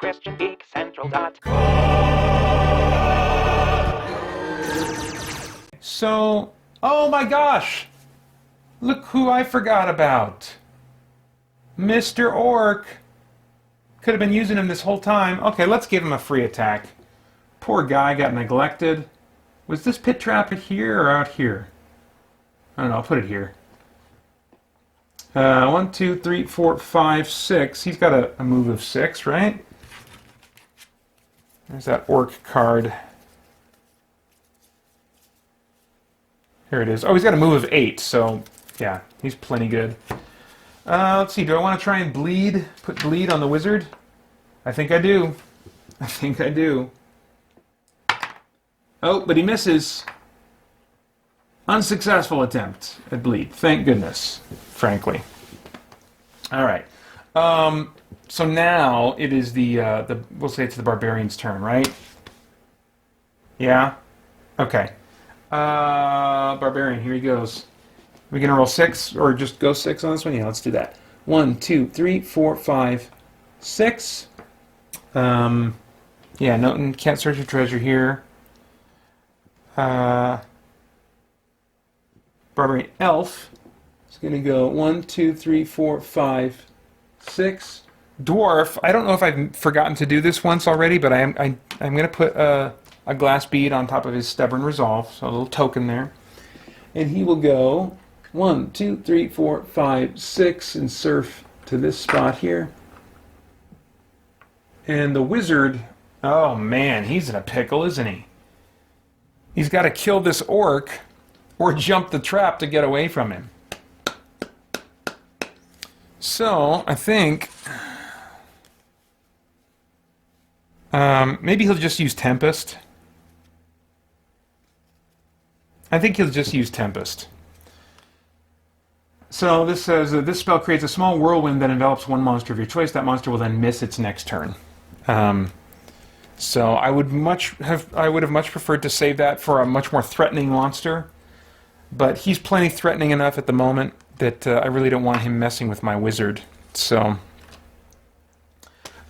christiangeekcentral.com. So, oh my gosh! Look who I forgot about. Mr. Orc. Could have been using him this whole time. Okay, let's give him a free attack. Poor guy got neglected. Was this pit trap here or out here? I don't know, I'll put it here. 1, 2, 3, 4, 5, 6. He's got a move of 6, right? There's that orc card. Here it is. Oh, he's got a move of 8, so yeah, he's plenty good. Let's see, do I want to try and bleed? Put bleed on the wizard? I think I do. I think I do. Oh, but he misses. Unsuccessful attempt at bleed. Thank goodness, frankly. All right. So now it is we'll say it's the barbarian's turn, right? Yeah? Okay. Barbarian, here he goes. Are we going to roll 6 or just go 6 on this one? Yeah, let's do that. 1, 2, 3, 4, 5, 6. Yeah, no, can't search for treasure here. Barbarian Elf is going to go 1, 2, 3, 4, 5, 6. Dwarf, I don't know if I've forgotten to do this once already, but I'm going to put a glass bead on top of his stubborn resolve, so a little token there. And he will go 1, 2, 3, 4, 5, 6, and surf to this spot here. And the wizard, oh man, he's in a pickle, isn't he? He's got to kill this orc or jump the trap to get away from him. So, I think maybe he'll just use Tempest. I think he'll just use Tempest. So this says this spell creates a small whirlwind that envelops one monster of your choice. That monster will then miss its next turn. So I would have much preferred to save that for a much more threatening monster, but he's plenty threatening enough at the moment that I really don't want him messing with my wizard. So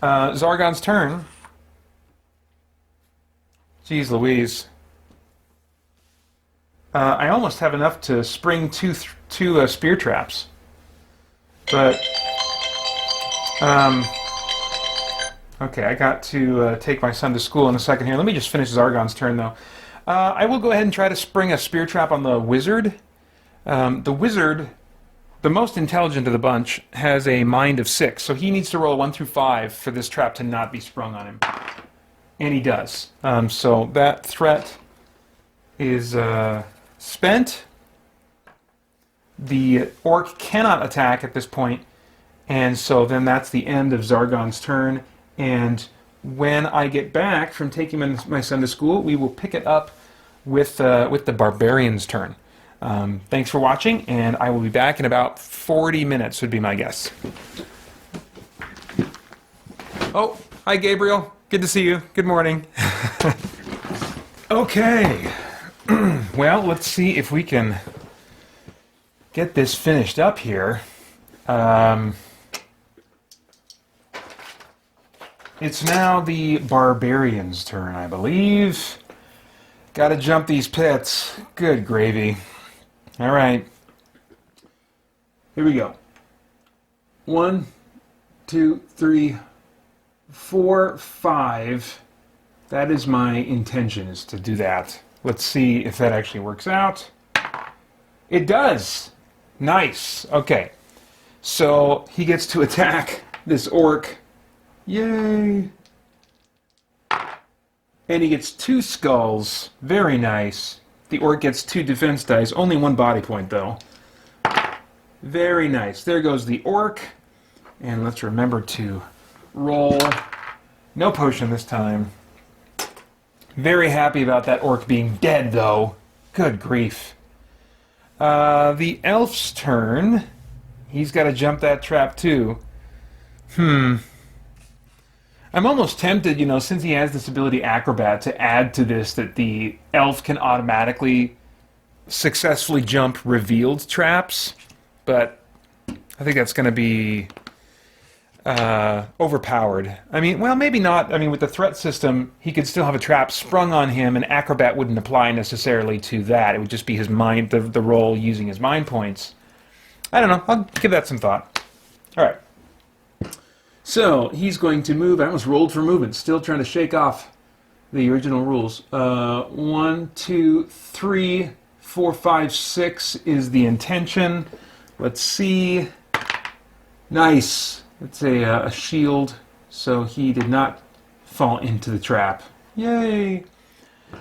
Zargon's turn. Jeez Louise. I almost have enough to spring two spear traps, but okay, I got to take my son to school in a second here. Let me just finish Zargon's turn, though. I will go ahead and try to spring a spear trap on the wizard. The wizard, the most intelligent of the bunch, has a mind of 6, so he needs to roll a 1 through 5 for this trap to not be sprung on him. And he does. So that threat is spent. The orc cannot attack at this point, and so then that's the end of Zargon's turn. And when I get back from taking my son to school, we will pick it up with the barbarian's turn. Thanks for watching, and I will be back in about 40 minutes, would be my guess. Oh, hi Gabriel. Good to see you. Good morning. Okay. Well, let's see if we can get this finished up here. It's now the barbarian's turn, I believe. Gotta jump these pits. Good gravy. Alright. Here we go. 1, 2, 3, 4, 5. That is my intention, is to do that. Let's see if that actually works out. It does! Nice. Okay. So he gets to attack this orc. Yay! And he gets 2 skulls. Very nice. The orc gets 2 defense dice. Only 1 body point, though. Very nice. There goes the orc. And let's remember to roll. No potion this time. Very happy about that orc being dead, though. Good grief. The elf's turn. He's got to jump that trap, too. I'm almost tempted, you know, since he has this ability Acrobat, to add to this that the elf can automatically successfully jump revealed traps. But I think that's going to be overpowered. I mean, well, maybe not. I mean, with the threat system, he could still have a trap sprung on him, and Acrobat wouldn't apply necessarily to that. It would just be his mind, the roll using his mind points. I don't know. I'll give that some thought. All right. So he's going to move. I almost rolled for movement. Still trying to shake off the original rules. 1, 2, 3, 4, 5, 6 is the intention. Let's see. Nice. It's a shield, so he did not fall into the trap. Yay!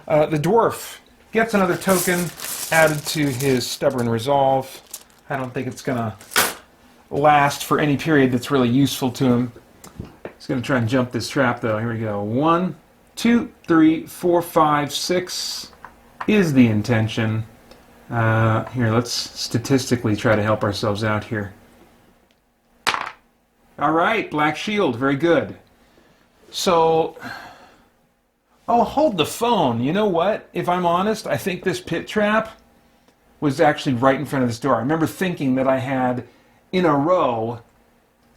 The dwarf gets another token added to his stubborn resolve. I don't think it's going to last for any period that's really useful to him. He's going to try and jump this trap, though. Here we go. 1, 2, 3, 4, 5, 6 is the intention. Here, let's statistically try to help ourselves out here. All right, black shield, very good. So, oh, hold the phone. You know what? If I'm honest, I think this pit trap was actually right in front of this door. I remember thinking that I had, in a row,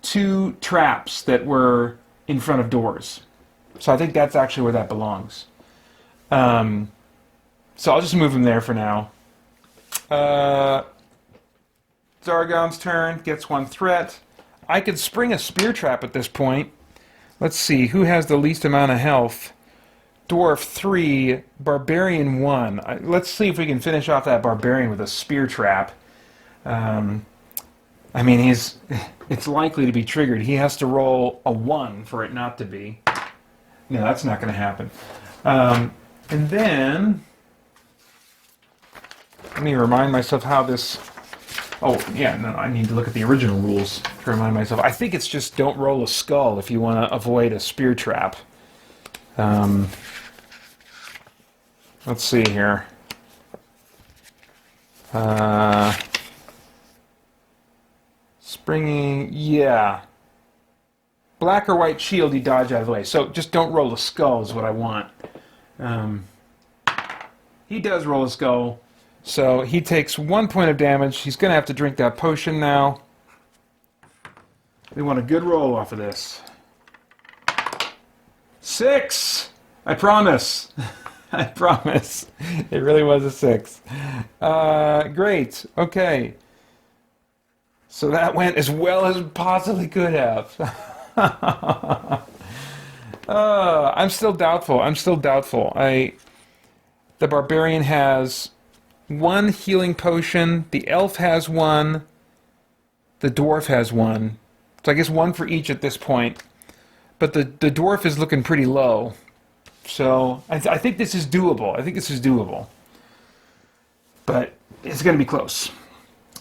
2 traps that were in front of doors. So I think that's actually where that belongs. So I'll just move him there for now. Zargon's turn, gets 1 threat. I could spring a spear trap at this point. Let's see, who has the least amount of health? Dwarf 3, Barbarian 1. Let's see if we can finish off that Barbarian with a spear trap. I mean, it's likely to be triggered. He has to roll a 1 for it not to be. No, that's not going to happen. And then, let me remind myself how this... Oh, yeah, no, I need to look at the original rules to remind myself. I think it's just don't roll a skull if you want to avoid a spear trap. Let's see here. Springing, yeah. Black or white shield, you dodge out of the way. So just don't roll a skull is what I want. He does roll a skull. So he takes 1 point of damage. He's going to have to drink that potion now. We want a good roll off of this. 6! I promise. I promise. It really was a 6. Great. Okay. So that went as well as it possibly could have. I'm still doubtful. The barbarian has 1 healing potion, the elf has 1, the dwarf has 1. So I guess 1 for each at this point. But the dwarf is looking pretty low. So I think this is doable. But it's going to be close.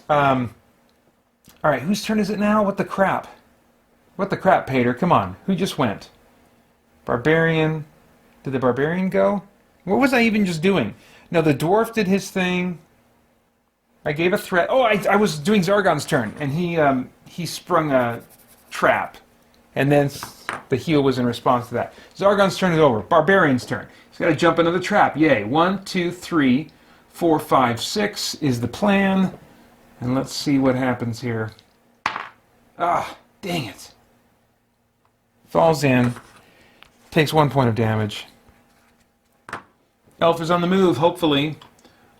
Alright, whose turn is it now? What the crap? What the crap, Pater? Come on. Who just went? Barbarian. Did the barbarian go? What was I even just doing? No, the dwarf did his thing. I gave a threat. Oh, I was doing Zargon's turn, and he sprung a trap. And then the heal was in response to that. Zargon's turn is over. Barbarian's turn. He's got to jump another trap. Yay. 1, 2, 3, 4, 5, 6 is the plan. And let's see what happens here. Ah, dang it. Falls in. Takes 1 point of damage. Elf is on the move, hopefully.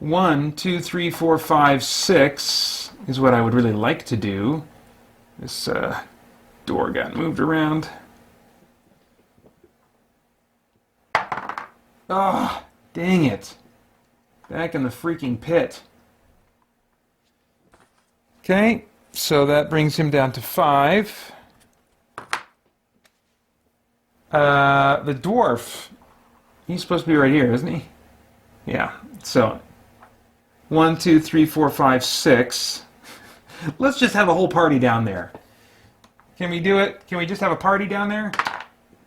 1, 2, 3, 4, 5, 6 is what I would really like to do. This door got moved around. Ah, dang it. Back in the freaking pit. Okay, so that brings him down to 5. The dwarf, he's supposed to be right here, isn't he? Yeah, so 1, 2, 3, 4, 5, 6. Let's just have a whole party down there. Can we do it? Can we just have a party down there?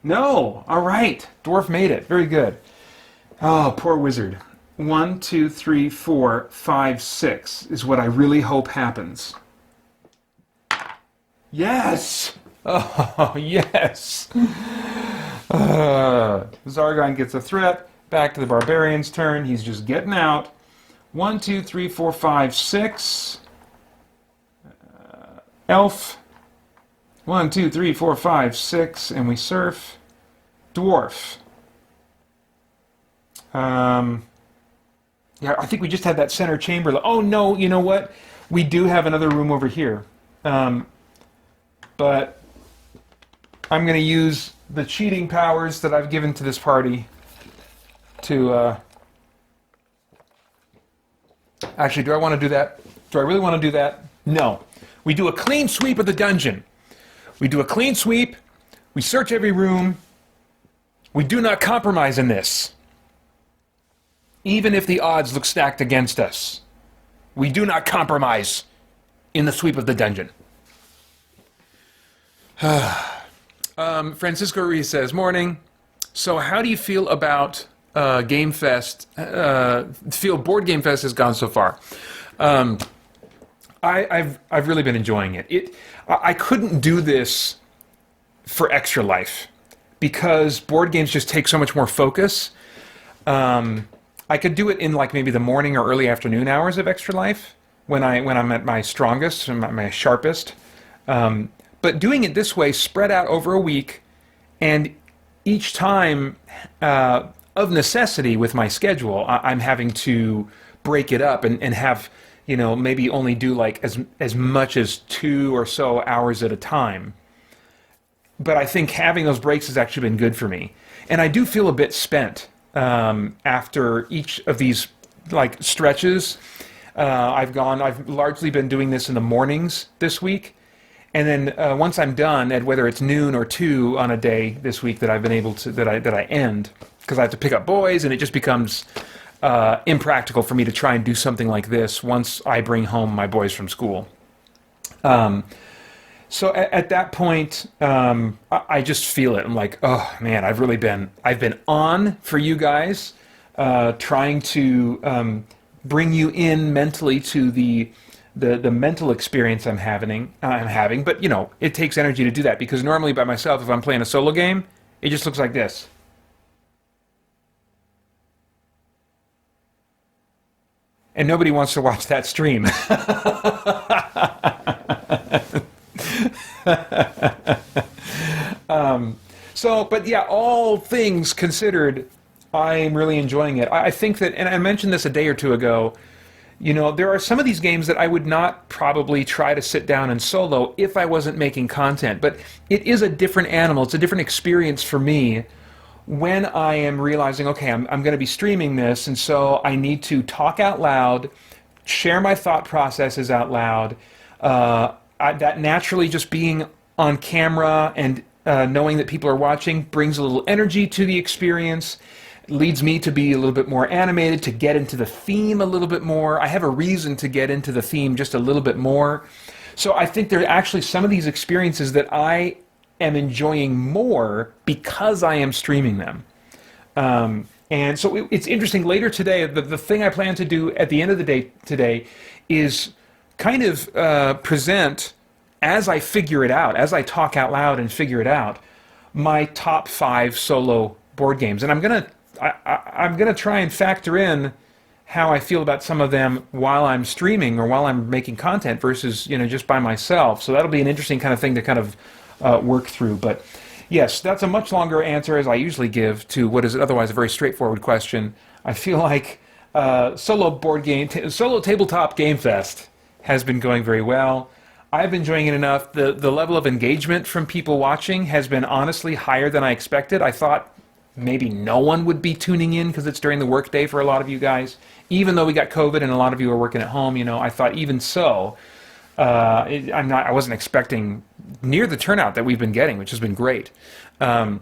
No! Alright, dwarf made it. Very good. Oh, poor wizard. 1, 2, 3, 4, 5, 6 is what I really hope happens. Yes! Oh, yes! Zargon gets a threat. Back to the barbarian's turn. He's just getting out. 1, 2, 3, 4, 5, 6. Elf. 1, 2, 3, 4, 5, 6, and we surf. Dwarf. Yeah, I think we just had that center chamber. Oh no, you know what? We do have another room over here. But I'm going to use the cheating powers that I've given to this party to... Actually, do I want to do that? Do I really want to do that? No. We do a clean sweep of the dungeon. We do a clean sweep. We search every room. We do not compromise in this. Even if the odds look stacked against us. We do not compromise in the sweep of the dungeon. Francisco Ruiz says, morning. So how do you feel about Game Fest? Feel Board Game Fest has gone so far? I've really been enjoying it. I couldn't do this for Extra Life because board games just take so much more focus. I could do it in like maybe the morning or early afternoon hours of Extra Life when I'm at my strongest and my sharpest. But doing it this way, spread out over a week, and each time, of necessity with my schedule, I'm having to break it up and have, maybe only do like as much as 2 or so hours at a time. But I think having those breaks has actually been good for me. And I do feel a bit spent after each of these like stretches. I've largely been doing this in the mornings this week. And then once I'm done, at whether it's noon or 2 on a day this week that I've been able to, that I end, because I have to pick up boys, and it just becomes impractical for me to try and do something like this once I bring home my boys from school. So at that point, I just feel it. I'm like, oh man, I've been on for you guys, trying to bring you in mentally to the mental experience I'm having. But it takes energy to do that, because normally by myself, if I'm playing a solo game, it just looks like this. And nobody wants to watch that stream. But yeah, all things considered, I'm really enjoying it. I think that, and I mentioned this a day or two ago, there are some of these games that I would not probably try to sit down and solo if I wasn't making content. But it is a different animal. It's a different experience for me when I am realizing, okay, I'm going to be streaming this, and so I need to talk out loud, share my thought processes out loud. That naturally, just being on camera and knowing that people are watching brings a little energy to the experience. Leads me to be a little bit more animated, to get into the theme a little bit more. I have a reason to get into the theme just a little bit more. So I think there are actually some of these experiences that I am enjoying more because I am streaming them. And so it's interesting. Later today, the thing I plan to do at the end of the day today is kind of present, as I figure it out, as I talk out loud and figure it out, my top 5 solo board games. And I'm gonna try and factor in how I feel about some of them while I'm streaming or while I'm making content versus just by myself. So that'll be an interesting kind of thing to kind of work through. But yes, that's a much longer answer as I usually give to what is otherwise a very straightforward question. I feel like solo tabletop game fest has been going very well. I've been enjoying it enough. The level of engagement from people watching has been honestly higher than I expected. I thought maybe no one would be tuning in because it's during the workday for a lot of you guys. Even though we got COVID and a lot of you are working at home, I thought even so, I wasn't expecting near the turnout that we've been getting, which has been great. And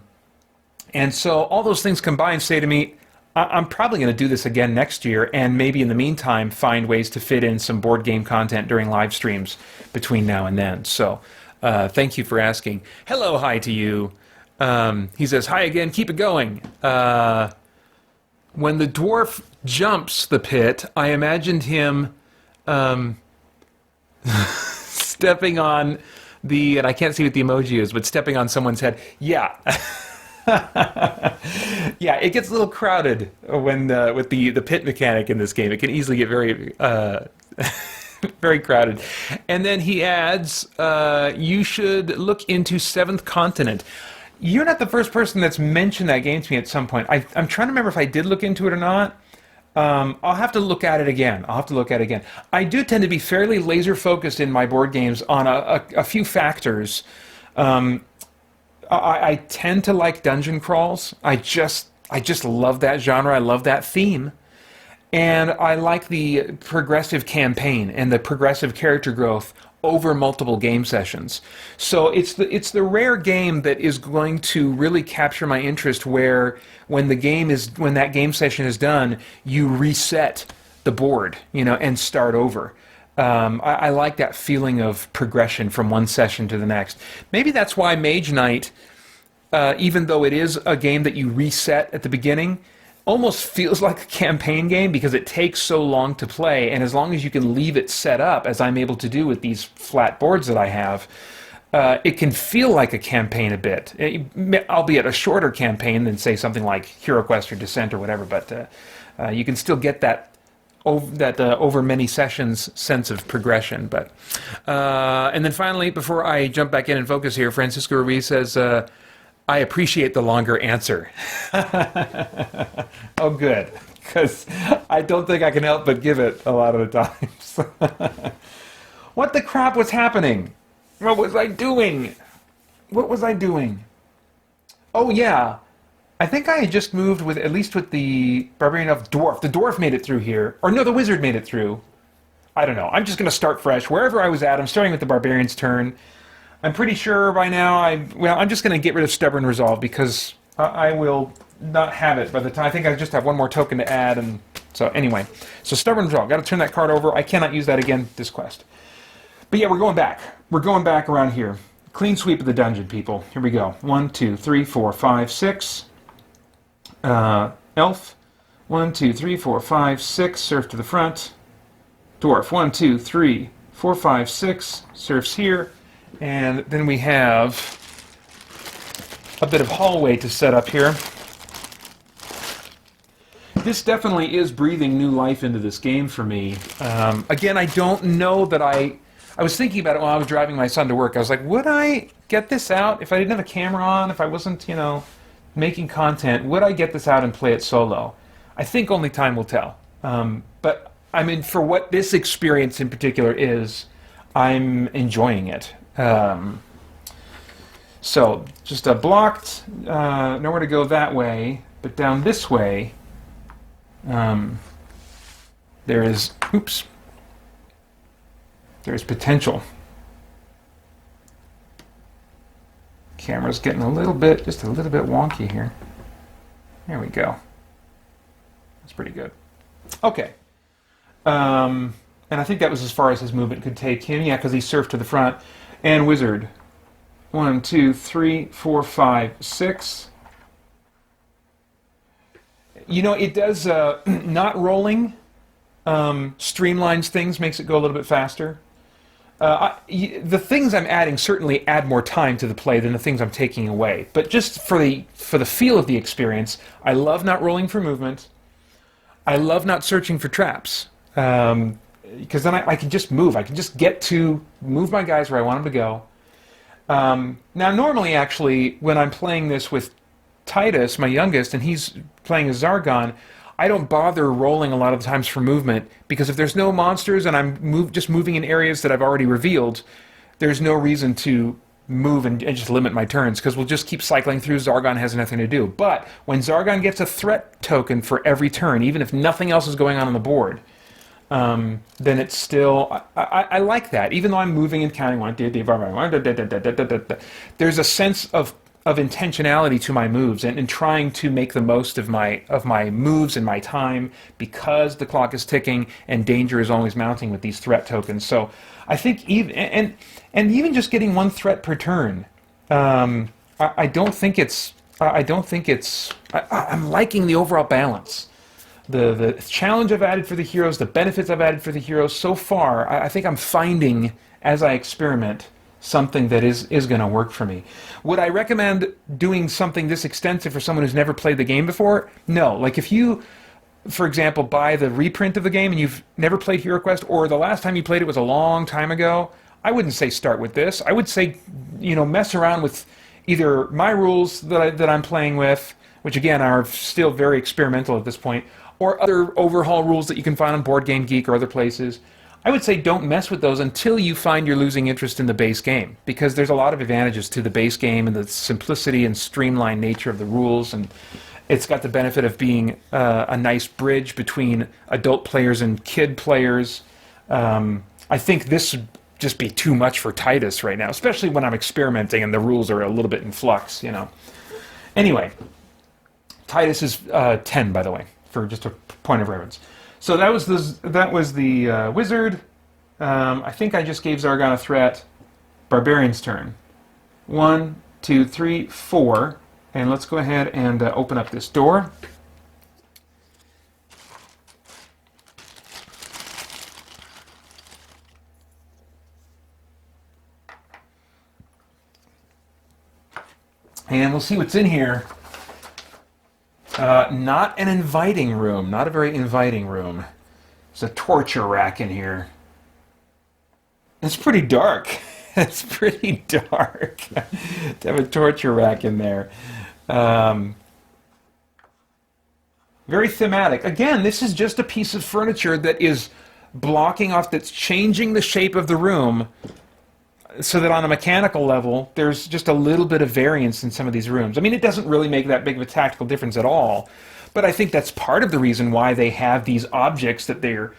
so all those things combined say to me, I'm probably going to do this again next year, and maybe in the meantime find ways to fit in some board game content during live streams between now and then. So thank you for asking. Hello, hi to you. He says, hi again, keep it going. When the dwarf jumps the pit, I imagined him stepping on and I can't see what the emoji is, but stepping on someone's head. Yeah. Yeah, it gets a little crowded when with the pit mechanic in this game. It can easily get very Very crowded. And then he adds, you should look into Seventh Continent. You're not the first person that's mentioned that game to me at some point. I'm trying to remember if I did look into it or not. I'll have to look at it again. I do tend to be fairly laser focused in my board games on a few factors. I tend to like dungeon crawls. I just love that genre. I love that theme. And I like the progressive campaign and the progressive character growth over multiple game sessions. So it's the rare game that is going to really capture my interest, where when that game session is done, you reset the board, and start over. I like that feeling of progression from one session to the next. Maybe that's why Mage Knight, even though it is a game that you reset at the beginning, almost feels like a campaign game, because it takes so long to play, and as long as you can leave it set up, as I'm able to do with these flat boards that I have, it can feel like a campaign a bit, albeit a shorter campaign than, say, something like HeroQuest or Descent or whatever, but you can still get that over many sessions sense of progression. But and then finally, before I jump back in and focus here, Francisco Ruiz says, I appreciate the longer answer. Oh, good, because I don't think I can help but give it a lot of the times. What the crap was happening? What was I doing? Oh, yeah. I think I had just moved with the Barbarian of Dwarf. The Dwarf made it through here. Or no, the Wizard made it through. I don't know. I'm just going to start fresh. Wherever I was at, I'm starting with the Barbarian's turn. I'm pretty sure by now I'm just going to get rid of Stubborn Resolve, because I will not have it by the time. I think I just have one more token to add, and so anyway. So Stubborn Resolve, got to turn that card over. I cannot use that again this quest. But yeah, we're going back. We're going back around here. Clean sweep of the dungeon, people. Here we go. 1, 2, 3, 4, 5, 6. Elf. 1, 2, 3, 4, 5, 6. Surf to the front. Dwarf. 1, 2, 3, 4, 5, 6. Surfs here. And then we have a bit of hallway to set up here. This definitely is breathing new life into this game for me. Again, I don't know that I was thinking about it while I was driving my son to work. I was like, would I get this out if I didn't have a camera on, if I wasn't, making content? Would I get this out and play it solo? I think only time will tell. But I mean, for what this experience in particular is, I'm enjoying it. So just blocked, nowhere to go that way, but down this way, there's potential. Camera's getting just a little bit wonky here. There we go. That's pretty good. Okay. And I think that was as far as his movement could take him. Yeah, because he surfed to the front. And Wizard. 1, 2, 3, 4, 5, 6. It does, not rolling streamlines things, makes it go a little bit faster. The things I'm adding certainly add more time to the play than the things I'm taking away. But just for the feel of the experience, I love not rolling for movement. I love not searching for traps. Because then I can just move. I can just move my guys where I want them to go. Now, normally, actually, when I'm playing this with Titus, my youngest, and he's playing as Zargon, I don't bother rolling a lot of the times for movement, because if there's no monsters and I'm just moving in areas that I've already revealed, there's no reason to move and just limit my turns, because we'll just keep cycling through. Zargon has nothing to do. But when Zargon gets a threat token for every turn, even if nothing else is going on the board, then it's still... I like that. Even though I'm moving and counting one, there's a sense of intentionality to my moves, and trying to make the most of my moves and my time, because the clock is ticking and danger is always mounting with these threat tokens. So I think even just getting one threat per turn, I don't think it's I'm liking the overall balance. The challenge I've added for the heroes, the benefits I've added for the heroes so far, I think I'm finding, as I experiment, something that is going to work for me. Would I recommend doing something this extensive for someone who's never played the game before? No. Like, if you for example, buy the reprint of the game and you've never played HeroQuest, or the last time you played it was a long time ago, I wouldn't say start with this. I would say, mess around with either my rules that I'm playing with, which again are still very experimental at this point, or other overhaul rules that you can find on Board Game Geek or other places. I would say don't mess with those until you find you're losing interest in the base game, because there's a lot of advantages to the base game and the simplicity and streamlined nature of the rules, and it's got the benefit of being a nice bridge between adult players and kid players. I think this would just be too much for Titus right now, especially when I'm experimenting and the rules are a little bit in flux, Anyway, Titus is 10, by the way, for just a point of reference. So that was the wizard. I think I just gave Zargon a threat. Barbarian's turn. 1, 2, 3, 4. And let's go ahead and open up this door. And we'll see what's in here. Not an inviting room. Not a very inviting room. There's a torture rack in here. It's pretty dark. It's pretty dark to have a torture rack in there. Very thematic. Again, this is just a piece of furniture that is blocking off, that's changing the shape of the room so that on a mechanical level, there's just a little bit of variance in some of these rooms. I mean, it doesn't really make that big of a tactical difference at all, but I think that's part of the reason why they have these objects that they're,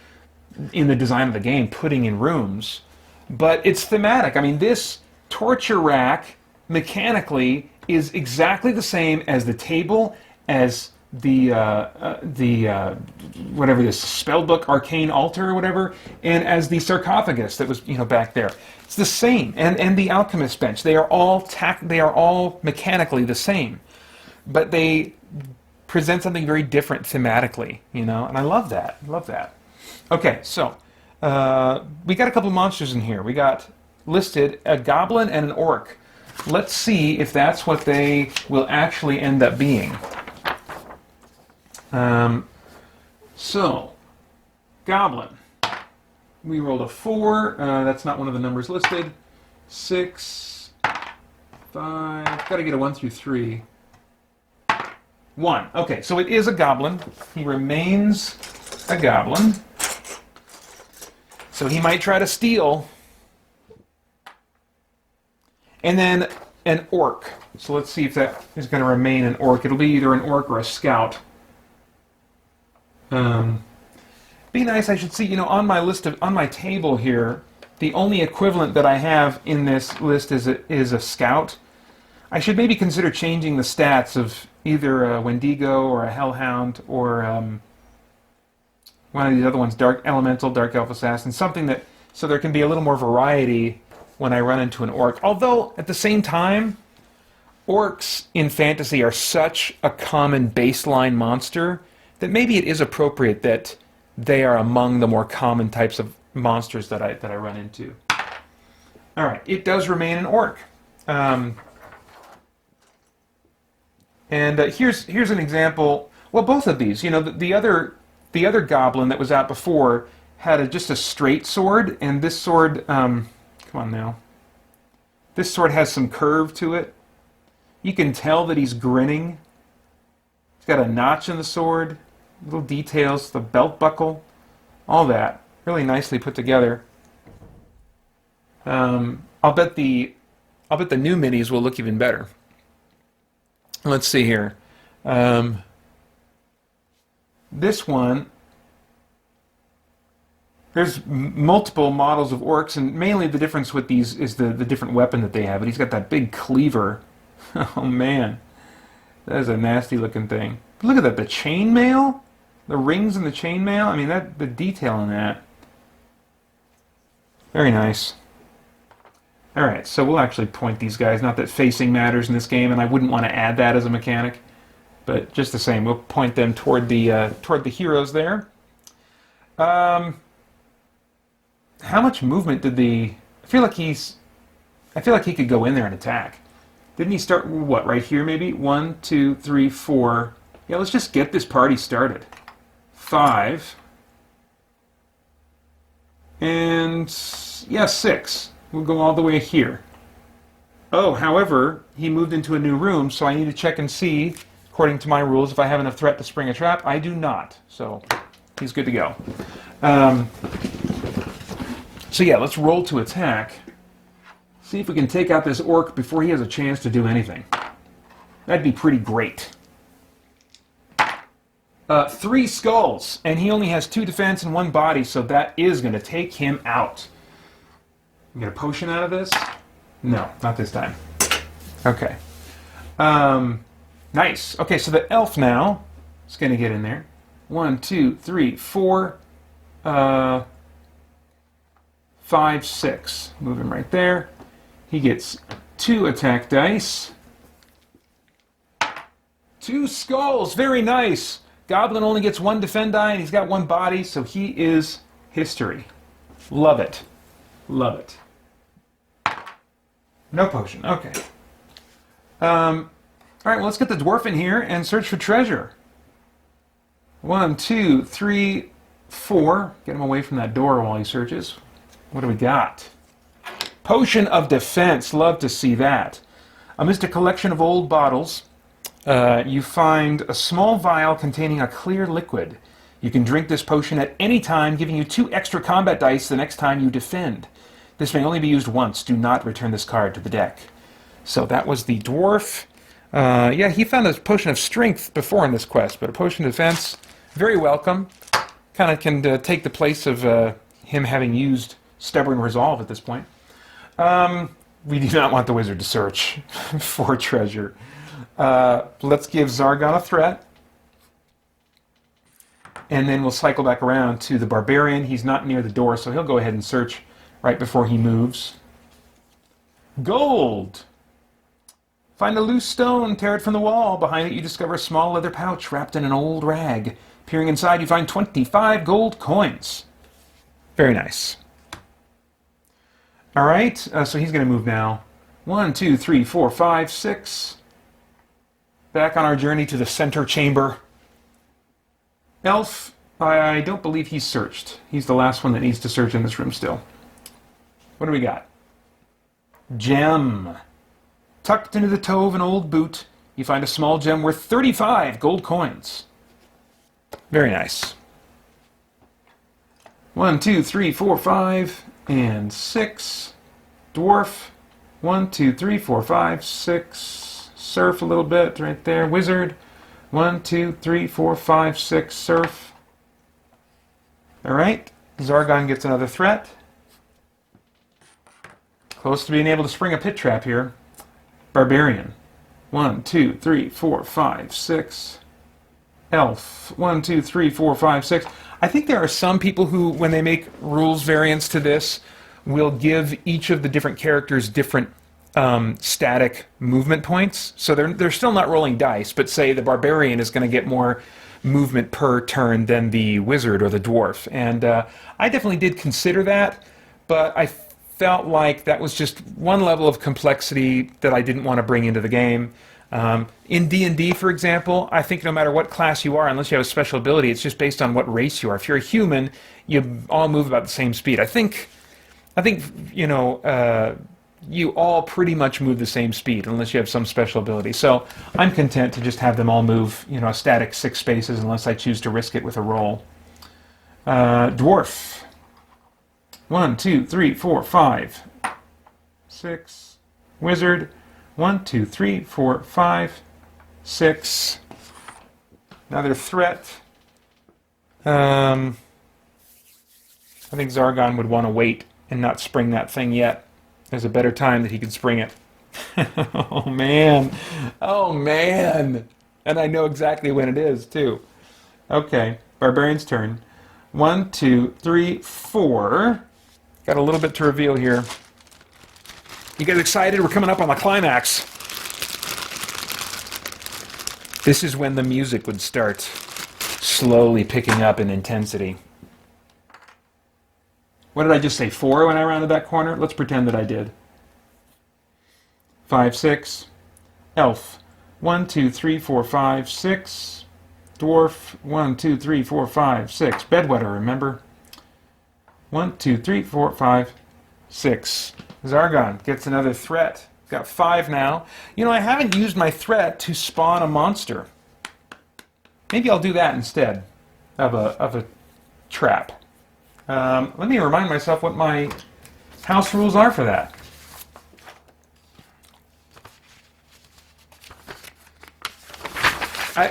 in the design of the game, putting in rooms. But it's thematic. I mean, this torture rack, mechanically, is exactly the same as the table, as the whatever this spellbook arcane altar or whatever, and as the sarcophagus that was back there. It's the same, and the alchemist bench. They are all mechanically the same, but they present something very different thematically, and I love that. Okay, so we got a couple monsters in here. We got listed a goblin and an orc. Let's see if that's what they will actually end up being. So, goblin. We rolled a 4. That's not one of the numbers listed. 6, 5. Got to get a 1 through 3. 1. Okay, so it is a goblin. He remains a goblin. So he might try to steal. And then an orc. So let's see if that is going to remain an orc. It'll be either an orc or a scout. Be nice, I should see, on my table here, the only equivalent that I have in this list is a scout. I should maybe consider changing the stats of either a Wendigo or a Hellhound or one of these other ones, Dark Elemental, Dark Elf Assassin, something that, so there can be a little more variety when I run into an orc. Although, at the same time, orcs in fantasy are such a common baseline monster that maybe it is appropriate that they are among the more common types of monsters that I run into. All right, it does remain an orc. And here's an example. Well, both of these. The other goblin that was out before had just a straight sword, and this sword. Come on now. This sword has some curve to it. You can tell that he's grinning. He's got a notch in the sword. Little details, the belt buckle, all that, really nicely put together. I'll bet the new minis will look even better. Let's see here. This one, there's multiple models of orcs, and mainly the difference with these is the different weapon that they have. But he's got that big cleaver. Oh man, that is a nasty looking thing. But look at that, the chainmail. The rings and the chainmail, I mean, the detail in that. Very nice. Alright, so we'll actually point these guys. Not that facing matters in this game, and I wouldn't want to add that as a mechanic. But just the same, we'll point them toward the heroes there. How much movement did I feel like he could go in there and attack. Didn't he start, what, right here maybe? 1, 2, 3, 4. Yeah, let's just get this party started. 5. And, yeah, 6. We'll go all the way here. Oh, however, he moved into a new room, so I need to check and see, according to my rules, if I have enough threat to spring a trap. I do not, so he's good to go. So yeah, let's roll to attack. See if we can take out this orc before he has a chance to do anything. That'd be pretty great. 3 skulls, and he only has 2 defense and 1 body, so that is going to take him out. You get a potion out of this? No, not this time. Okay. Nice. Okay, so the elf now is going to get in there. 1, 2, 3, 4, 5, 6. Move him right there. He gets 2 attack dice. 2 skulls. Very nice. Goblin only gets 1 defend die, and he's got 1 body, so he is history. Love it. Love it. No potion. Okay. All right, well, let's get the dwarf in here and search for treasure. 1, 2, 3, 4. Get him away from that door while he searches. What do we got? Potion of defense. Love to see that. Amidst a collection of old bottles, you find a small vial containing a clear liquid. You can drink this potion at any time, giving you 2 extra combat dice the next time you defend. This may only be used once. Do not return this card to the deck. So that was the dwarf. Yeah, he found a potion of strength before in this quest, but a potion of defense, very welcome. Kind of can take the place of him having used stubborn resolve at this point. We do not want the wizard to search for treasure. Let's give Zargon a threat. And then we'll cycle back around to the barbarian. He's not near the door, so he'll go ahead and search right before he moves. Gold! Find a loose stone, tear it from the wall. Behind it you discover a small leather pouch wrapped in an old rag. Peering inside you find 25 gold coins. Very nice. Alright, so he's going to move now. 1, 2, 3, 4, 5, 6. Back on our journey to the center chamber. Elf, I don't believe he's searched. He's the last one that needs to search in this room still. What do we got? Gem. Tucked into the toe of an old boot, you find a small gem worth 35 gold coins. Very nice. 1, 2, 3, 4, 5, and 6. Dwarf. 1, 2, 3, 4, 5, 6. Surf a little bit right there. Wizard. 1, 2, 3, 4, 5, 6. Surf. Alright. Zargon gets another threat. Close to being able to spring a pit trap here. Barbarian. 1, 2, 3, 4, 5, 6. Elf. 1, 2, 3, 4, 5, 6. I think there are some people who, when they make rules variants to this, will give each of the different characters different static movement points. So they're still not rolling dice, but say the barbarian is going to get more movement per turn than the wizard or the dwarf. And I definitely did consider that, but I felt like that was just one level of complexity that I didn't want to bring into the game. In D&D, for example, I think no matter what class you are, unless you have a special ability, it's just based on what race you are. If you're a human, you all move about the same speed. I think you know, you all pretty much move the same speed unless you have some special ability. So I'm content to just have them all move, you know, a static 6 spaces unless I choose to risk it with a roll. Dwarf. 1, 2, 3, 4, 5, 6. Wizard. 1, 2, 3, 4, 5, 6. Another threat. I think Zargon would want to wait and not spring that thing yet. There's a better time that he could spring it. Oh, man. Oh, man. And I know exactly when it is, too. Okay, Barbarian's turn. 1, 2, 3, 4. Got a little bit to reveal here. You guys excited? We're coming up on the climax. This is when the music would start slowly picking up in intensity. What did I just say, 4 when I rounded that corner? Let's pretend that I did. 5, 6. Elf. 1, 2, 3, 4, 5, 6. Dwarf, 1, 2, 3, 4, 5, 6. Bedwetter, remember? 1, 2, 3, 4, 5, 6. Zargon gets another threat. Got 5 now. You know, I haven't used my threat to spawn a monster. Maybe I'll do that instead of a trap. Let me remind myself what my house rules are for that.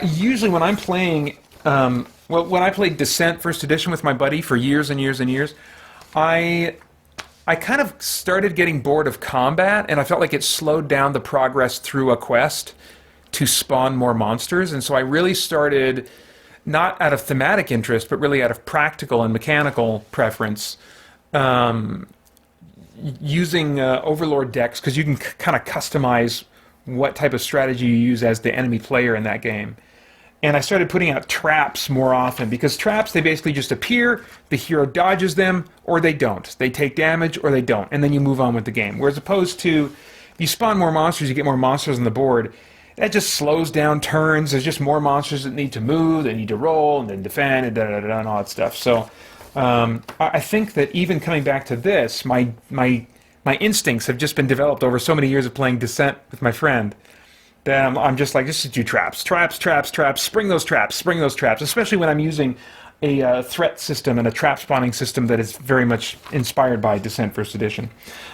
Usually when I'm playing, when I played Descent First Edition with my buddy for years and years and years, I kind of started getting bored of combat, and I felt like it slowed down the progress through a quest to spawn more monsters, and so I really started, not out of thematic interest, but really out of practical and mechanical preference, using Overlord decks, because you can kind of customize what type of strategy you use as the enemy player in that game. And I started putting out traps more often, because traps, they basically just appear, the hero dodges them, or they don't. They take damage, or they don't, and then you move on with the game. Whereas opposed to, if you spawn more monsters, you get more monsters on the board, that just slows down turns. There's just more monsters that need to move, they need to roll, and then defend, and da-da-da-da, and all that stuff. So I think that even coming back to this, my instincts have just been developed over so many years of playing Descent with my friend, that I'm just like, just do traps, traps, traps, traps, spring those traps, especially when I'm using a threat system and a trap spawning system that is very much inspired by Descent First Edition.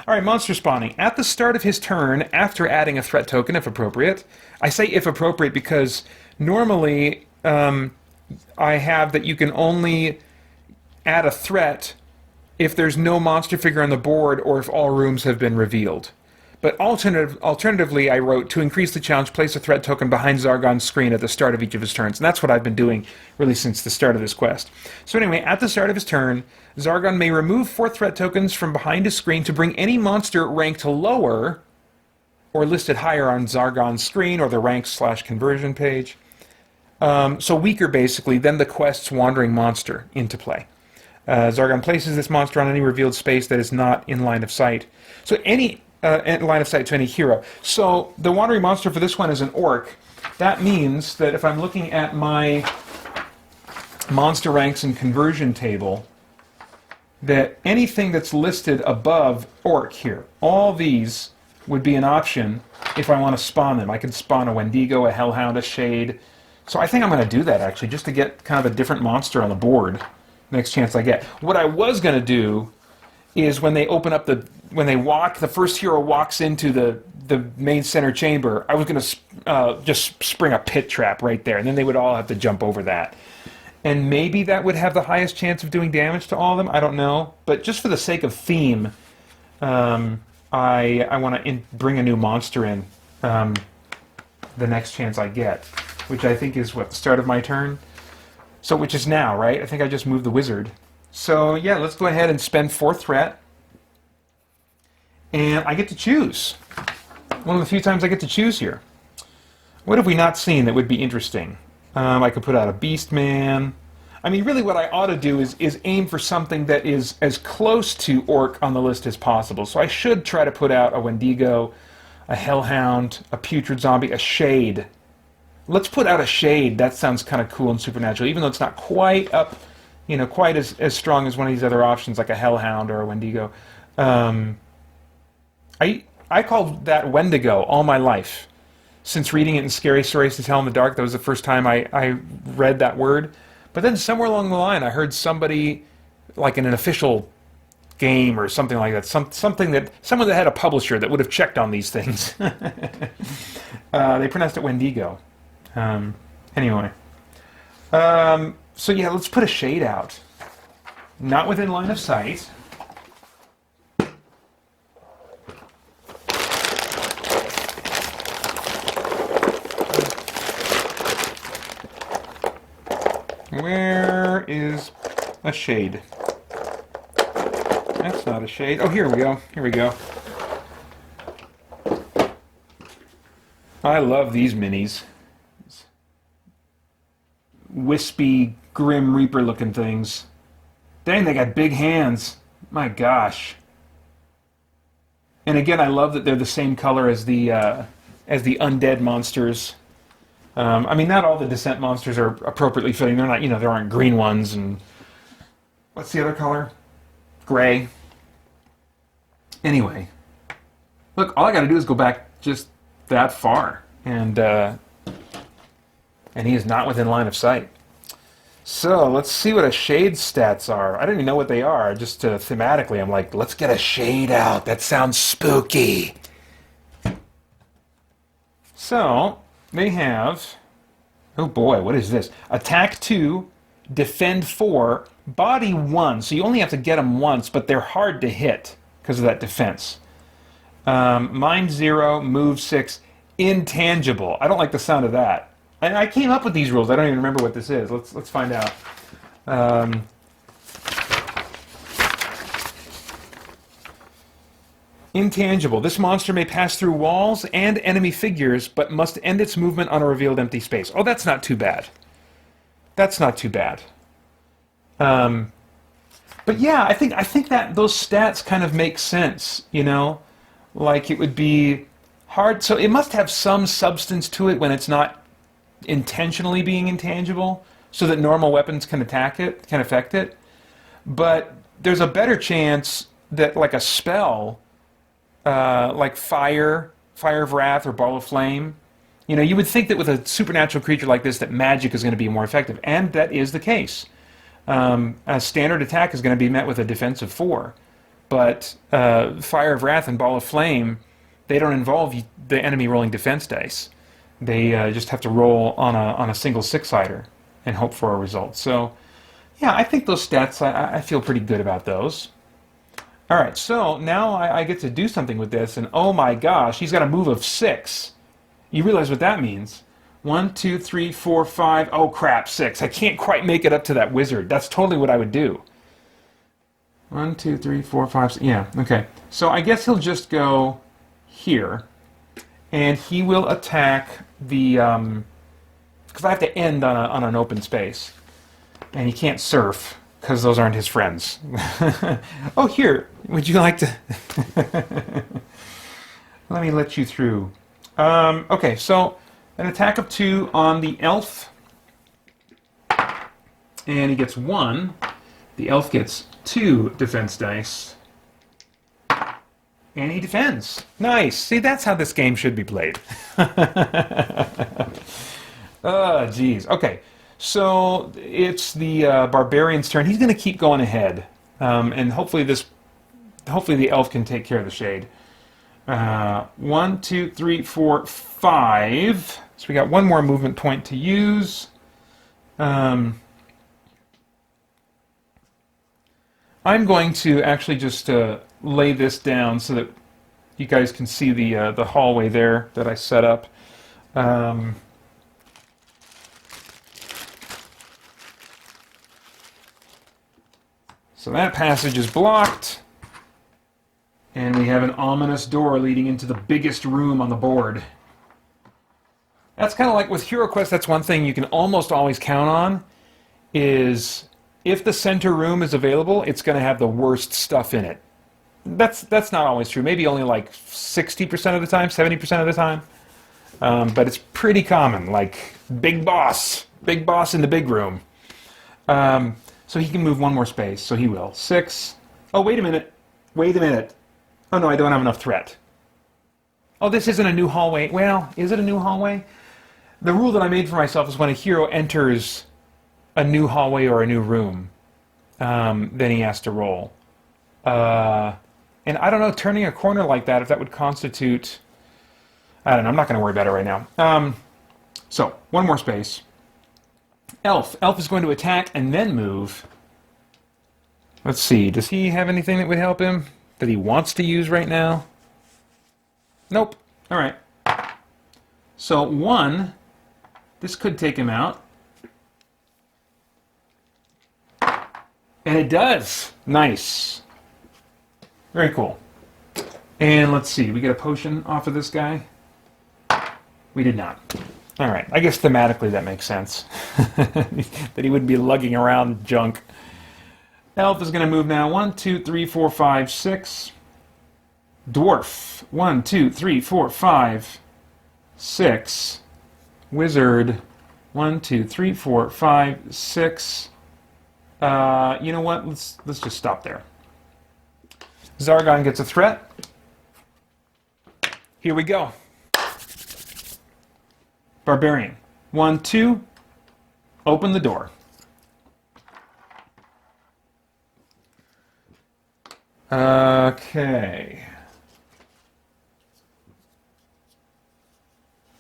All right, monster spawning. At the start of his turn, after adding a threat token, if appropriate. I say if appropriate because normally I have that you can only add a threat if there's no monster figure on the board or if all rooms have been revealed. But alternatively, I wrote, to increase the challenge, place a threat token behind Zargon's screen at the start of each of his turns. And that's what I've been doing, really, since the start of this quest. So anyway, at the start of his turn, Zargon may remove 4 threat tokens from behind his screen to bring any monster ranked lower or listed higher on Zargon's screen or the rank/conversion page. So weaker, basically, than the quest's wandering monster into play. Zargon places this monster on any revealed space that is not in line of sight. So any line of sight to any hero. So the wandering monster for this one is an orc. That means that if I'm looking at my monster ranks and conversion table, that anything that's listed above orc here, all these would be an option if I want to spawn them. I can spawn a Wendigo, a Hellhound, a Shade. So I think I'm going to do that, actually, just to get kind of a different monster on the board next chance I get. What I was going to do is when they open up the first hero walks into the main center chamber, I was going to just spring a pit trap right there, and then they would all have to jump over that. And maybe that would have the highest chance of doing damage to all of them, I don't know. But just for the sake of theme, I want to bring a new monster in the next chance I get, which I think is, what, the start of my turn? So, which is now, right? I think I just moved the wizard. So, yeah, let's go ahead and spend 4 threat. And I get to choose. One of the few times I get to choose here. What have we not seen that would be interesting? I could put out a Beastman. I mean, really what I ought to do is aim for something that is as close to Orc on the list as possible. So I should try to put out a Wendigo, a Hellhound, a Putrid Zombie, a Shade. Let's put out a Shade. That sounds kind of cool and supernatural, even though it's not quite up, quite as strong as one of these other options, like a Hellhound or a Wendigo. I called that Wendigo all my life. Since reading it in Scary Stories to Tell in the Dark, that was the first time I read that word. But then somewhere along the line, I heard somebody, like in an official game or something like that, someone that had a publisher that would have checked on these things. They pronounced it Wendigo. Anyway. So yeah, let's put a Shade out. Not within line of sight. Where is a Shade? That's not a Shade. Oh, here we go. Here we go. I love these minis. Wispy, Grim Reaper looking things. Dang, they got big hands. My gosh. And again, I love that they're the same color as the undead monsters I mean, not all the Descent monsters are appropriately fitting. They're not, there aren't green ones, and what's the other color? Gray. Anyway, look, all I got to do is go back just that far, and he is not within line of sight. So let's see what a shade's stats are. I don't even know what they are. Just thematically, I'm like, let's get a shade out. That sounds spooky. So they have, oh boy, what is this? Attack 2, defend 4, body 1. So you only have to get them once, but they're hard to hit because of that defense. Mind 0, move 6, intangible. I don't like the sound of that. And I came up with these rules. I don't even remember what this is. Let's find out. Intangible. This monster may pass through walls and enemy figures, but must end its movement on a revealed empty space. Oh, that's not too bad. That's not too bad. But yeah, I think that those stats kind of make sense. Like it would be hard. So it must have some substance to it when it's not intentionally being intangible, so that normal weapons can affect it. But there's a better chance that like a spell, like Fire of Wrath or Ball of Flame, you would think that with a supernatural creature like this that magic is going to be more effective, and that is the case. A standard attack is going to be met with a defense of 4, but Fire of Wrath and Ball of Flame, they don't involve the enemy rolling defense dice. They just have to roll on a single 6-sider and hope for a result. So, yeah, I think those stats, I feel pretty good about those. All right, so now I get to do something with this, and oh my gosh, he's got a move of 6. You realize what that means. 1, 2, 3, 4, 5, oh crap, 6. I can't quite make it up to that wizard. That's totally what I would do. 1, 2, 3, 4, 5, 6. Yeah, okay. So I guess he'll just go here. And he will attack the, because I have to end on an open space. And he can't surf, because those aren't his friends. Oh, here, would you like to... Let me let you through. Okay, so an attack of 2 on the elf. And he gets 1. The elf gets 2 defense dice. And he defends. Nice. See, that's how this game should be played. Oh, geez. Okay, so it's the barbarian's turn. He's going to keep going ahead, and hopefully the elf can take care of the shade. 1, 2, 3, 4, 5. So we got one more movement point to use. I'm going to actually just lay this down so that you guys can see the hallway there that I set up. So that passage is blocked, and we have an ominous door leading into the biggest room on the board. That's kind of like with HeroQuest. That's one thing you can almost always count on, is if the center room is available, it's going to have the worst stuff in it. That's not always true. Maybe only like 60% of the time, 70% of the time. But it's pretty common, like big boss in the big room. So he can move one more space, so he will. 6. Oh, wait a minute. Oh no, I don't have enough threat. Oh, this isn't a new hallway. Well, is it a new hallway? The rule that I made for myself is when a hero enters a new hallway or a new room, then he has to roll. And I don't know, turning a corner like that, if that would constitute... I don't know, I'm not going to worry about it right now. So, one more space. Elf. Elf is going to attack and then move. Let's see, does he have anything that would help him that he wants to use right now? Nope. Alright. So, 1, this could take him out. And it does! Nice. Very cool. And let's see, we get a potion off of this guy? We did not. Alright, I guess thematically that makes sense. That he wouldn't be lugging around junk. Elf is going to move now. 1, 2, 3, 4, 5, 6. Dwarf. 1, 2, 3, 4, 5, 6. Wizard. 1, 2, 3, 4, 5, 6. You know what? Let's just stop there. Zargon gets a threat. Here we go. Barbarian. 1, 2. Open the door. Okay.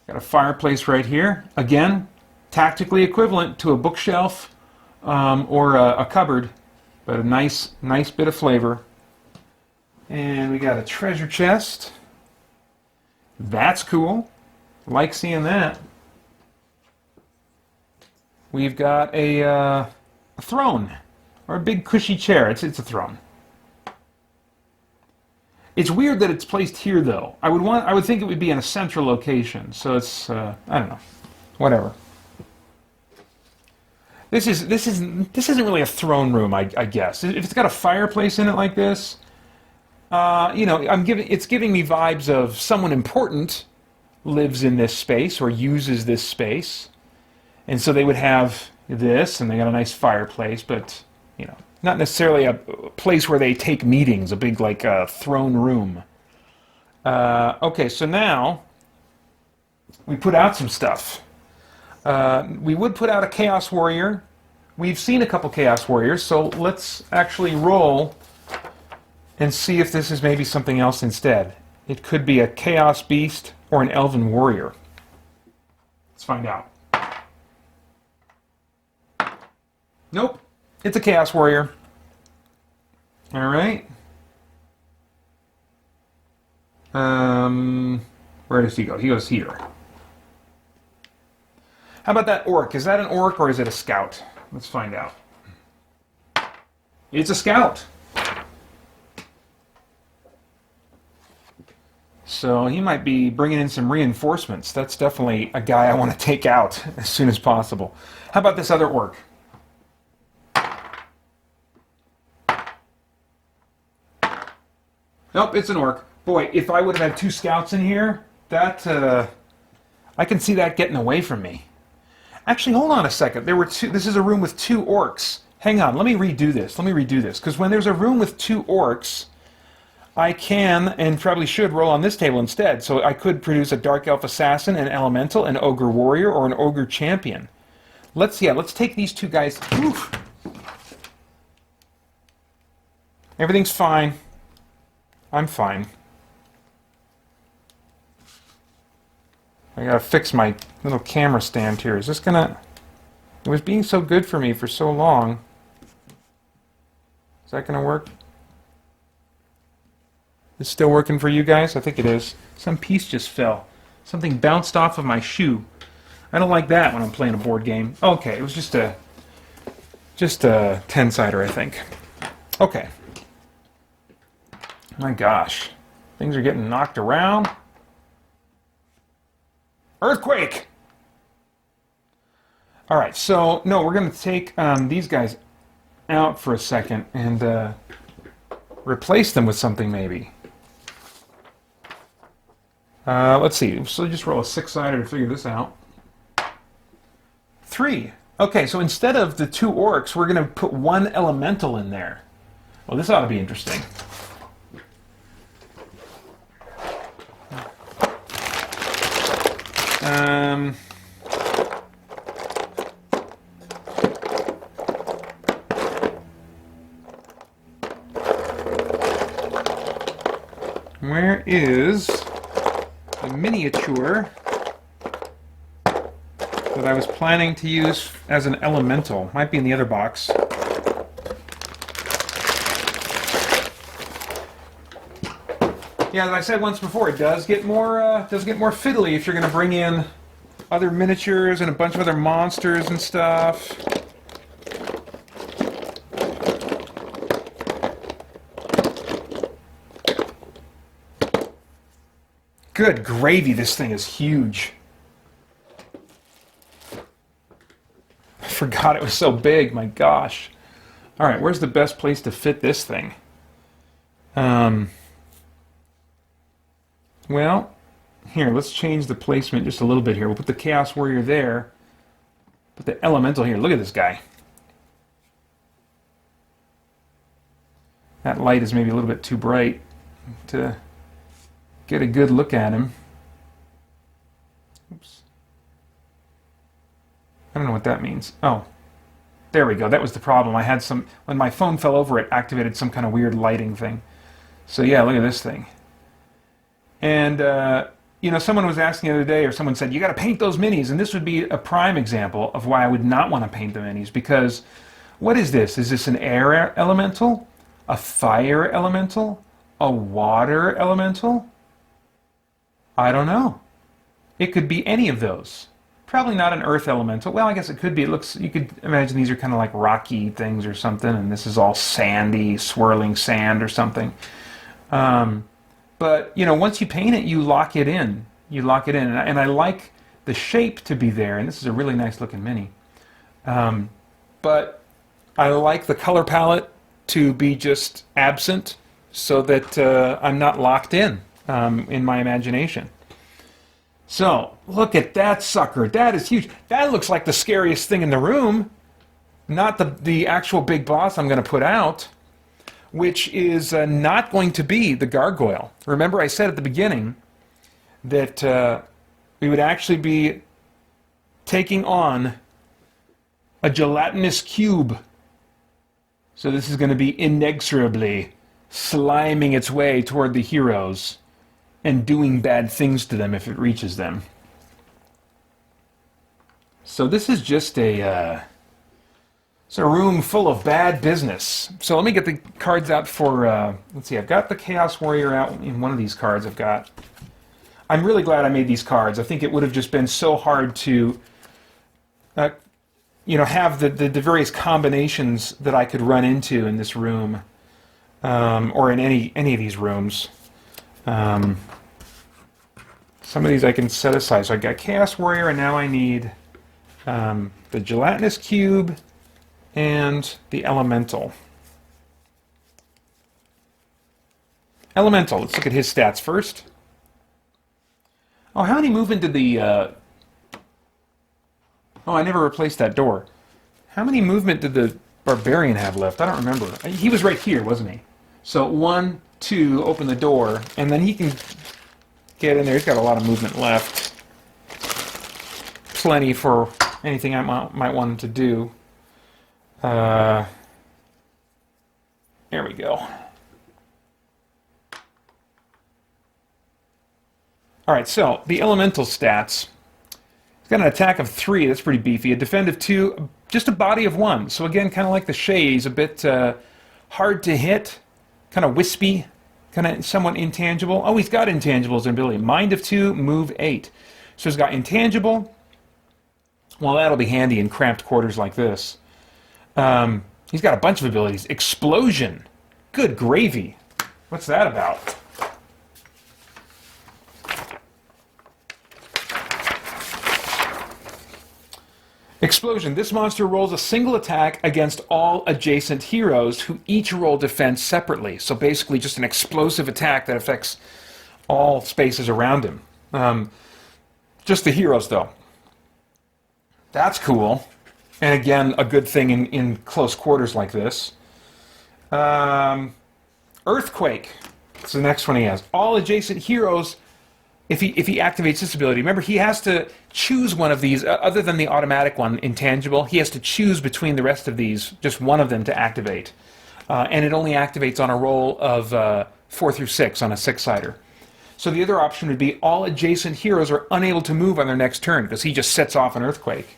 Got a fireplace right here. Again, tactically equivalent to a bookshelf or a cupboard, but a nice bit of flavor. And we got a treasure chest. That's cool. Like seeing that. We've got a throne, or a big cushy chair. It's a throne. It's weird that it's placed here, though. I would think it would be in a central location. So it's I don't know, whatever. This isn't really a throne room, I guess. If it's got a fireplace in it like this, you know, it's giving me vibes of someone important lives in this space or uses this space, and so they would have this, and they got a nice fireplace, but you know, not necessarily a place where they take meetings, a big like throne room. Okay, so now we put out some stuff. We would put out a Chaos Warrior. We've seen a couple Chaos Warriors, so let's actually roll and see if this is maybe something else instead. It could be a Chaos Beast or an Elven Warrior. Let's find out. Nope, it's a Chaos Warrior. All right. Where does he go? He goes here. How about that orc? Is that an orc or is it a scout? Let's find out. It's a scout. So he might be bringing in some reinforcements. That's definitely a guy I want to take out as soon as possible. How about this other orc? Nope, it's an orc. Boy, if I would have had 2 scouts in here, that I can see that getting away from me. Actually, hold on a second. There were 2. This is a room with 2 orcs. Hang on, let me redo this. Because when there's a room with 2 orcs, I can and probably should roll on this table instead. So I could produce a Dark Elf Assassin, an Elemental, an Ogre Warrior, or an Ogre Champion. Let's take these 2 guys. Oof. Everything's fine. I'm fine. I gotta fix my little camera stand here. Is this gonna... It was being so good for me for so long. Is that gonna work? Is it still working for you guys? I think it is. Some piece just fell. Something bounced off of my shoe. I don't like that when I'm playing a board game. Okay, it was just a 10-sider, I think. Okay. My gosh. Things are getting knocked around. Earthquake! Alright, so, no, we're going to take these guys out for a second and replace them with something, maybe. Let's see. So just roll a 6-sider to figure this out. 3. Okay, so instead of the 2 orcs, we're going to put 1 elemental in there. Well, this ought to be interesting. Where is the miniature that I was planning to use as an elemental? Might be in the other box. Yeah, as I said once before, it does get more fiddly if you're going to bring in other miniatures and a bunch of other monsters and stuff. Good gravy, this thing is huge. I forgot it was so big, my gosh. Alright, where's the best place to fit this thing? Well, here, let's change the placement just a little bit here. We'll put the Chaos Warrior there. Put the Elemental here. Look at this guy. That light is maybe a little bit too bright to get a good look at him. Oops. I don't know what that means. Oh, there we go. That was the problem. I had some, when my phone fell over, it activated some kind of weird lighting thing. So yeah, look at this thing. And, you know, someone was asking the other day, or someone said, you got to paint those minis. And this would be a prime example of why I would not want to paint the minis. Because what is this? Is this an air elemental? A fire elemental? A water elemental? I don't know. It could be any of those. Probably not an earth elemental. Well, I guess it could be. It looks, you could imagine these are kind of like rocky things or something, and this is all sandy, swirling sand or something. But, you know, once you paint it, you lock it in. You lock it in. And I like the shape to be there, and this is a really nice looking mini. But I like the color palette to be just absent so that I'm not locked in my imagination. So, look at that sucker. That is huge. That looks like the scariest thing in the room. Not the actual big boss I'm going to put out, which is not going to be the gargoyle. Remember I said at the beginning that we would actually be taking on a gelatinous cube. So this is going to be inexorably sliming its way toward the heroes and doing bad things to them if it reaches them. So this is just it's a room full of bad business. So let me get the cards out for, let's see, I've got the Chaos Warrior out in one of these cards I've got. I'm really glad I made these cards. I think it would have just been so hard to, you know, have the various combinations that I could run into in this room, or in any of these rooms. Some of these I can set aside. So I got Chaos Warrior, and now I need the Gelatinous Cube and the Elemental. Elemental, let's look at his stats first. Oh, how many movement did the... Oh, I never replaced that door. How many movement did the Barbarian have left? I don't remember. He was right here, wasn't he? So 1, 2, open the door, and then he can get in there. He's got a lot of movement left. Plenty for anything I might want him to do. There we go. Alright, so the elemental stats. He's got an attack of 3, that's pretty beefy. A defend of 2, just a body of 1. So again, kind of like the Shade, he's a bit hard to hit, kind of wispy, kind of somewhat intangible. Oh, he's got intangibles and ability. Mind of 2, move 8. So he's got intangible. Well, that'll be handy in cramped quarters like this. He's got a bunch of abilities. Explosion. Good gravy. What's that about? Explosion. This monster rolls a single attack against all adjacent heroes who each roll defense separately. So basically just an explosive attack that affects all spaces around him. Just the heroes, though. That's cool. And again, a good thing in close quarters like this. Earthquake. That's the next one he has. All adjacent heroes, if he activates this ability, remember he has to choose one of these, other than the automatic one, intangible, he has to choose between the rest of these, just one of them to activate. And it only activates on a roll of 4 through 6 on a 6-sider. So the other option would be all adjacent heroes are unable to move on their next turn, because he just sets off an earthquake.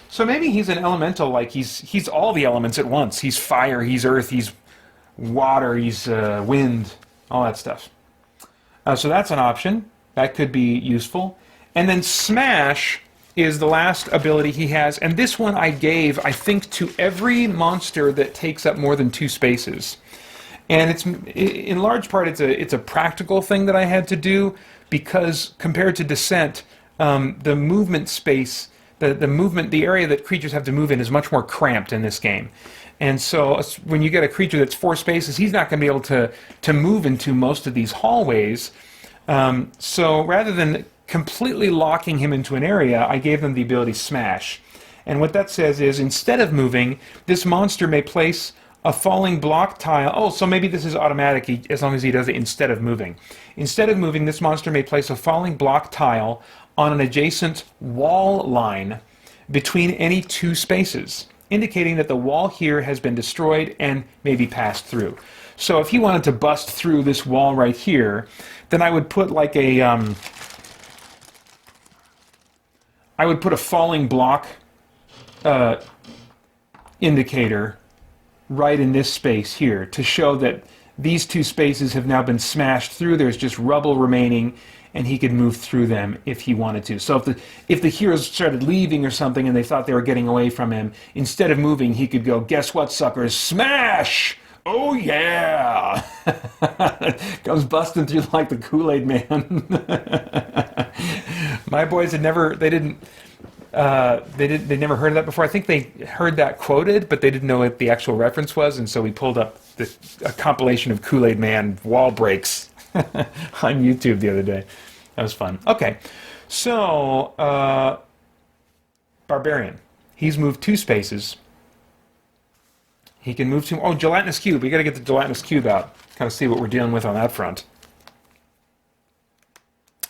So maybe he's an elemental, like he's all the elements at once. He's fire, he's earth, he's water, he's wind, all that stuff. So that's an option. That could be useful. And then Smash is the last ability he has. And this one I gave, I think, to every monster that takes up more than 2 spaces. And it's, in large part, it's a practical thing that I had to do, because compared to Descent, the movement space, the area that creatures have to move in is much more cramped in this game. And so when you get a creature that's 4 spaces, he's not going to be able to move into most of these hallways. So rather than completely locking him into an area, I gave them the ability Smash. And what that says is, instead of moving, this monster may place a falling block tile. Oh, so maybe this is automatic as long as he does it instead of moving. Instead of moving, this monster may place a falling block tile on an adjacent wall line between any two spaces, indicating that the wall here has been destroyed and may be passed through. So if he wanted to bust through this wall right here, then I would put like a falling block indicator right in this space here to show that these two spaces have now been smashed through. There's just rubble remaining, and he could move through them if he wanted to. So if the heroes started leaving or something and they thought they were getting away from him, instead of moving, he could go, guess what, suckers? Smash! Oh yeah! Comes busting through like the Kool-Aid Man. My boys had never, they never heard of that before. I think they heard that quoted, but they didn't know what the actual reference was, and so we pulled up a compilation of Kool-Aid Man wall breaks on YouTube the other day. That was fun. Okay, so Barbarian. He's moved 2 spaces. He can move to... Oh, Gelatinous Cube. We got to get the Gelatinous Cube out. Kind of see what we're dealing with on that front.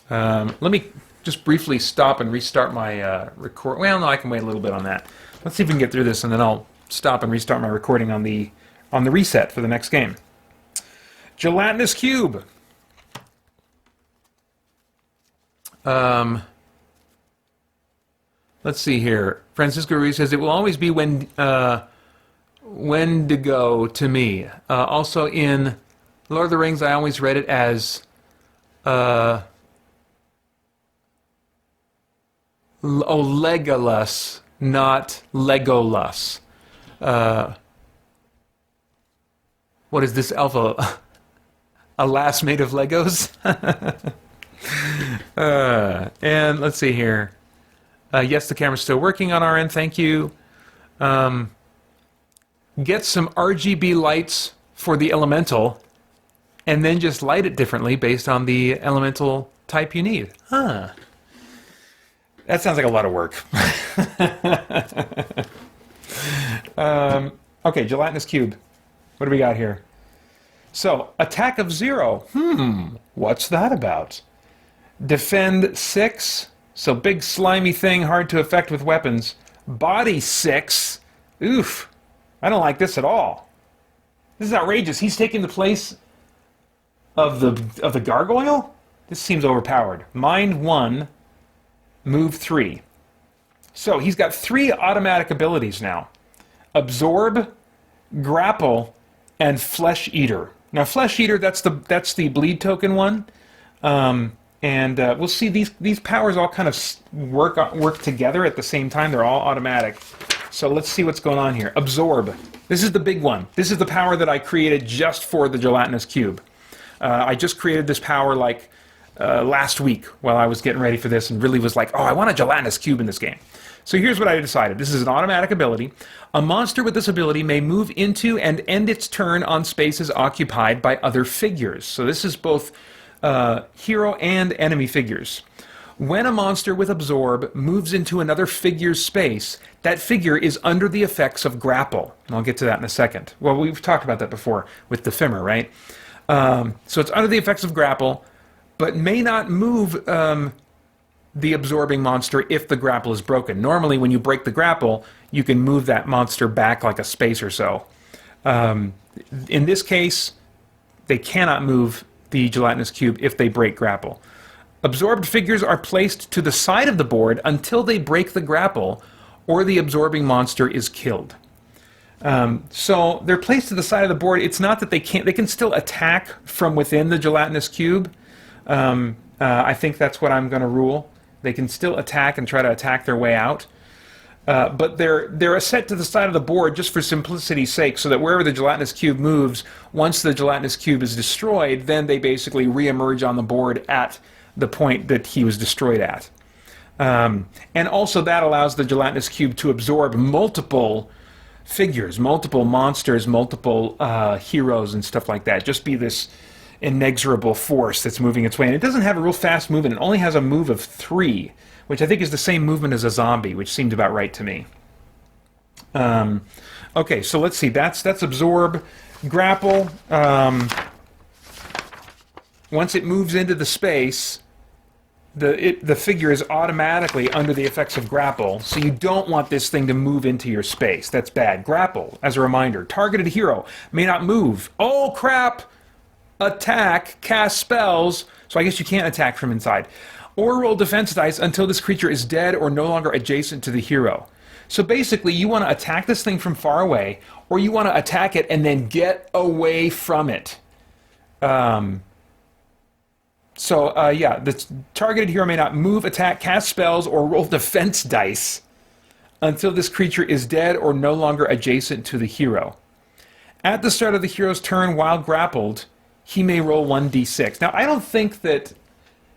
Let me just briefly stop and restart my record. Well, no, I can wait a little bit on that. Let's see if we can get through this, and then I'll stop and restart my recording on the reset for the next game. Gelatinous Cube. Let's see here. Francisco Ruiz says, it will always be Wendigo to me. Also in Lord of the Rings, I always read it as Legolas, not Legolas. What is this, Alpha? A lass made of Legos? And let's see here. Yes, the camera's still working on our end. Thank you. Get some RGB lights for the elemental, and then just light it differently based on the elemental type you need. Huh. That sounds like a lot of work. Okay, Gelatinous Cube. What do we got here? So, attack of 0. What's that about? Defend 6. So, big slimy thing, hard to affect with weapons. Body 6. Oof. I don't like this at all. This is outrageous. He's taking the place of the gargoyle? This seems overpowered. Mind 1. Move 3. So he's got 3 automatic abilities now. Absorb, Grapple, and Flesh Eater. Now Flesh Eater, that's the bleed token one. And we'll see these powers all kind of work together at the same time. They're all automatic. So let's see what's going on here. Absorb. This is the big one. This is the power that I created just for the Gelatinous Cube. I just created this power like last week while I was getting ready for this and really was like, oh, I want a Gelatinous Cube in this game. So here's what I decided. This is an automatic ability. A monster with this ability may move into and end its turn on spaces occupied by other figures. So this is both hero and enemy figures. When a monster with Absorb moves into another figure's space, that figure is under the effects of Grapple. And I'll get to that in a second. Well, we've talked about that before with the Fimmer, right? So it's under the effects of Grapple, but may not move the absorbing monster if the grapple is broken. Normally, when you break the grapple, you can move that monster back like a space or so. In this case, they cannot move the Gelatinous Cube if they break grapple. Absorbed figures are placed to the side of the board until they break the grapple or the absorbing monster is killed. So they're placed to the side of the board. It's not that they can't, they can still attack from within the Gelatinous Cube. I think that's what I'm going to rule. They can still attack and try to attack their way out. But they're set to the side of the board just for simplicity's sake, so that wherever the Gelatinous Cube moves, once the Gelatinous Cube is destroyed, then they basically re-emerge on the board at the point that he was destroyed at. And also that allows the Gelatinous Cube to absorb multiple figures, multiple monsters, multiple heroes and stuff like that. Just be this inexorable force that's moving its way. And it doesn't have a real fast movement. It only has a move of 3, which I think is the same movement as a zombie, which seemed about right to me. Okay, so let's see. That's absorb, grapple. Once it moves into the space, the figure is automatically under the effects of grapple, so you don't want this thing to move into your space. That's bad. Grapple, as a reminder. Targeted hero may not move. Oh, crap! Attack, cast spells, so I guess you can't attack from inside. Or roll defense dice until this creature is dead or no longer adjacent to the hero. So basically, you want to attack this thing from far away, or you want to attack it and then get away from it. Yeah, the targeted hero may not move, attack, cast spells, or roll defense dice until this creature is dead or no longer adjacent to the hero. At the start of the hero's turn, while grappled, he may roll 1d6. Now, I don't think that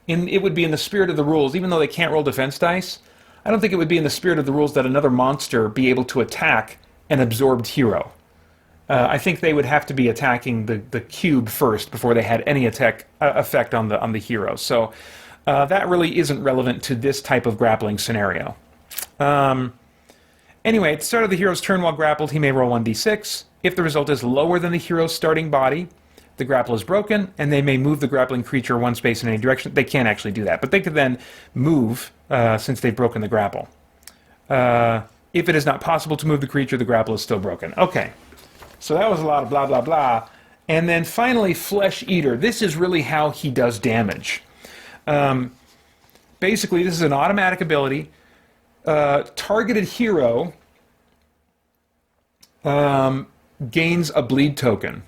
it would be in the spirit of the rules, even though they can't roll defense dice, I don't think it would be in the spirit of the rules that another monster be able to attack an absorbed hero. I think they would have to be attacking the cube first before they had any effect on the hero. So that really isn't relevant to this type of grappling scenario. Anyway, at the start of the hero's turn while grappled, he may roll 1d6. If the result is lower than the hero's starting body, the grapple is broken, and they may move the grappling creature one space in any direction. They can't actually do that, but they could then move since they've broken the grapple. If it is not possible to move the creature, the grapple is still broken. Okay. So that was a lot of blah, blah, blah. And then finally, Flesh Eater. This is really how he does damage. Basically, this is an automatic ability. Targeted hero gains a bleed token.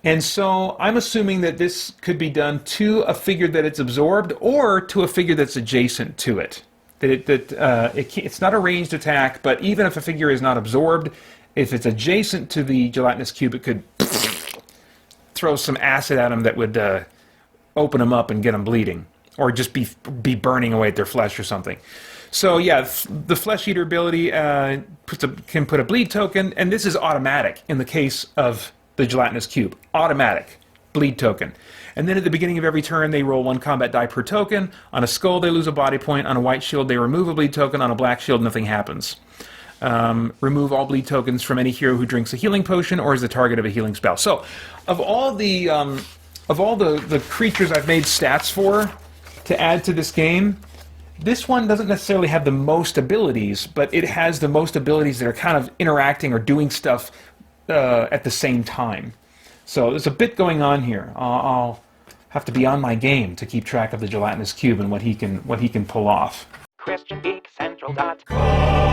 And so I'm assuming that this could be done to a figure that it's absorbed or to a figure that's adjacent to it. It's not a ranged attack, but even if a figure is not absorbed, if it's adjacent to the gelatinous cube, it could throw some acid at them that would open them up and get them bleeding, or just be burning away at their flesh or something. So yeah, the Flesh Eater ability can put a bleed token, and this is automatic in the case of the gelatinous cube. Automatic bleed token. And then at the beginning of every turn, they roll 1 combat die per token. On a skull, they lose a body point. On a white shield, they remove a bleed token. On a black shield, nothing happens. Remove all bleed tokens from any hero who drinks a healing potion or is the target of a healing spell. So, of all the creatures I've made stats for to add to this game, this one doesn't necessarily have the most abilities, but it has the most abilities that are kind of interacting or doing stuff at the same time. So there's a bit going on here. I'll have to be on my game to keep track of the gelatinous cube and what he can pull off. christiangeekcentral.com